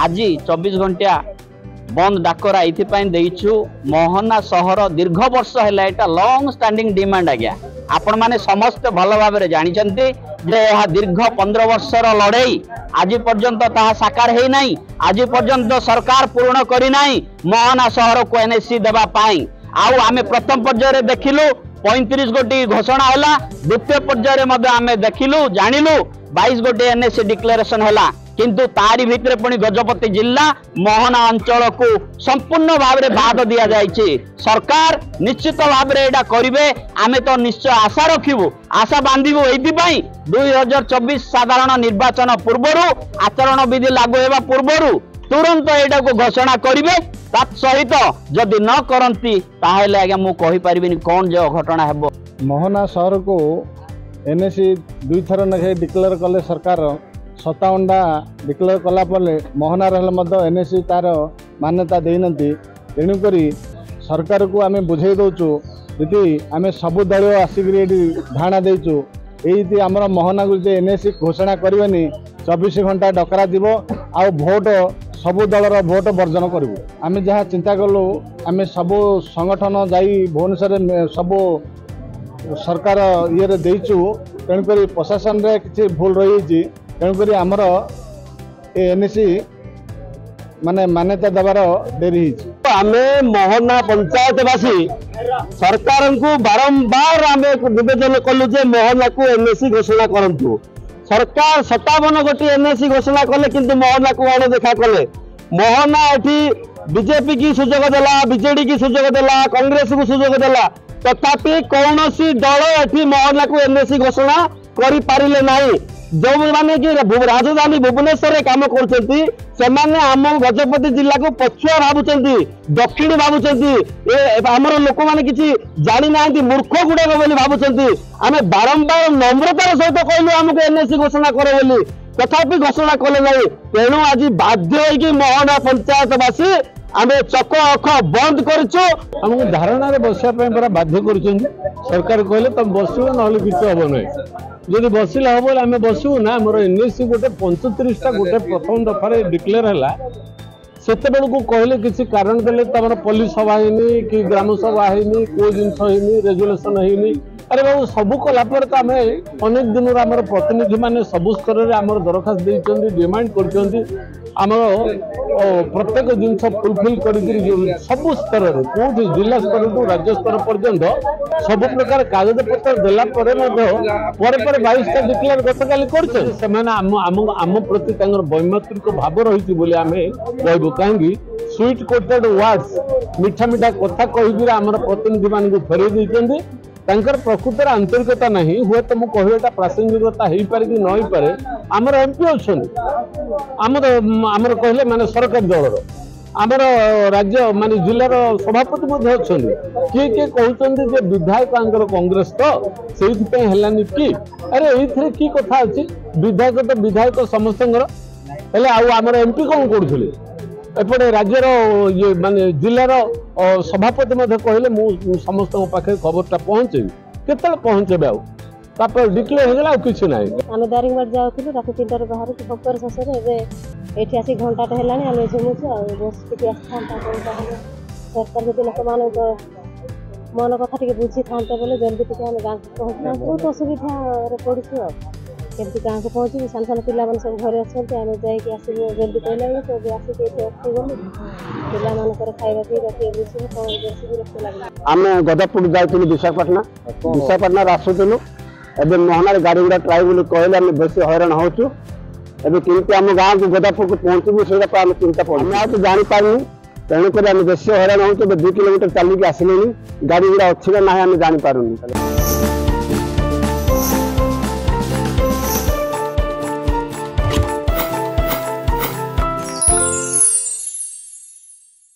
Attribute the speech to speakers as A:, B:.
A: आज 24 घंटा बंद डाकरा ये मोहना सहर दीर्घ वर्ष है लॉन्ग स्टैंडिंग डिमांड आज्ञा आपण माने समस्त भल भाव जानते यह दीर्घ 15 वर्षर लड़ाई आज पर्यंत ताहा साकार है नहीं। आज पर्यंत सरकार पूर्ण करना मोहना सहर को एनएससी देवा पाई आउ आमे प्रथम पर्यायर देखिलु 35 गोटी घोषणा है। द्वितीय पर्यायर आमे देखिलु जानिलु 22 गोटी एनएससी डिक्लेरेशन है किंतु तारी भितर पुणी गजपति जिला मोहना अंचल को संपूर्ण भाव में बाद दि जाइए। सरकार निश्चित भाव में करेंगे आमे तो निश्चय आशा रखिबु आशा बांधिबु एइथिपाई 2024 साधारण निर्वाचन पूर्वर आचरण विधि लागू होगा पूर्वर तुरंत एटा को घोषणा करेंगे सहित जदि न करती ताहेले आज्ञा मु कहि परिबिनी कौन जो घटना हेबो।
B: मोहना शहर को एनएससी 2 थर नखे डिक्लेयर कले सरकार 57टा डिक्लेयर कला मोहना रहा एनएससी तार मान्यता देना तेणुक सरकार को आम बुझे दौचु जी आम सबु दल आसिक धारणा देचु ये आमर मोहना को एनएससी घोषणा करनी 24 घंटा डकरा जीव आ भोट सबु दलर भोट बर्जन करूँ। आम जहाँ चिंता कलु आम सबु संगठन जाई भुवनेश्वर सबु सरकार ये देचु तेणुक प्रशासन रे किसी भूल रही तेणुक आमर एनएससी माने मान्यता देवार डेरी आम मोहना पंचायतवासी सरकार को बारंबार आम निवेदन कलु जे मोहना को एनएससी घोषणा करंतु। सरकार 57 गोटी एनएससी घोषणा कले किंतु मोहना को अणदेखा कले। मोहना एठी बीजेपी की सुजोग देला बीजेडी की सुजोग देला कांग्रेस को सुजोग देला तथापि कौनसी दल एठी मोहना को एनएससी घोषणा करि पारिले नाही। जो माने कि राजधानी भुवनेश्वर काम कर आम गजपति जिला को पछुआ भावुंट दक्षिणी भावुंट आमर लोक मैंने किसी जानी ना मूर्ख गुड़ाक बोली भावुंट आम बारंबार नम्रतार सहित कहलु आमको एनएससी घोषणा कर बोली तथापि घोषणा कले नहीं। तेणु आज बाध्य होगी मोहना पंचायतवासी आम चक अख बंद करमको धारणा बसापा बाध्य कर सरकार कहले तुम बस ना किसी हम ना जदि बसिला हम आम बसबू ना मोर एनएससी गोटे 35टा गोटे प्रथम दफार डिक्लेयर है से कहले किसी कारण देले तमर पुलिस सभा है कि ग्राम सभा है को जिनस रेजुलेसन है अरे बाबू सबू कलापर तो आम अनेक दिन आम प्रतिनिधि मैंने सबू स्तर में आम दरखास्त देते डिमांड कर प्रत्येक जिनस फुलफिल कर सबू स्तर में कौटी जिला स्तर टू राज्य स्तर पर्यंत सब प्रकार कागज पत्र देला 22टा डिक्लेयर गतकाली करम प्रति वैमत्रिक भाव रही आम कहबू कहीं स्वीट कोटेड वर्ड्स मीठा मीठा कथा कहीकि आम प्रतिनिधि मान फेरई देते प्रकृत आंतरिकता नहीं हुए तो मुझे कहटा प्रासंगिकता हो पारे कि न पारे आमर एमपी अच्छा आमर कहले माने सरकारी दलर आमर राज्य माने जिलार सभापति अच्छा किए किए कहते विधायक कांग्रेस तो से हेलानी कि अरे ये कि कथा अच्छी विधायक तो विधायक समस्त आमर एमपी कौन करुले एपटे राज्यर ये माने जिलार सभापति कहले मु समस्त पाखे खबरटा पहुँचे केत पहुँचे आपर डिक्लेयर हो कि ना आम दारिंगबाड़ जाऊँ रात 3टार बाहर बपर शेष ये आसी घंटाटे है आम झुमुचु बस टी सरकार जब लोक मान मन कथा टी बुझी था बोले जल्दी टी आम गाँव को पहुँचना बहुत असुविधा पड़ू केमती गाँव को पहुँची सान सान पिला सब घरे अच्छा आम जासबू जल्दी कहला तो आसिक गलु पिला खाଇବା ପିଇବା बुझे कौन रक्त लगे
C: आम गदापुर जाइलु विशाखापाटना आसुलु एवं मोहना गाड़ी गुड़ा ट्राई बोली कहले आम बेस हैरान होचु एवं किमती आम गाँव को गदापुर को पहुँचू से आम चिंता पड़े आम तो जापारू तेणुक आम बेस हैरान हो 2 किलोमीटर चलिकी आसिले गाड़ी गुड़ा अच्छी ना आम जापारूनी।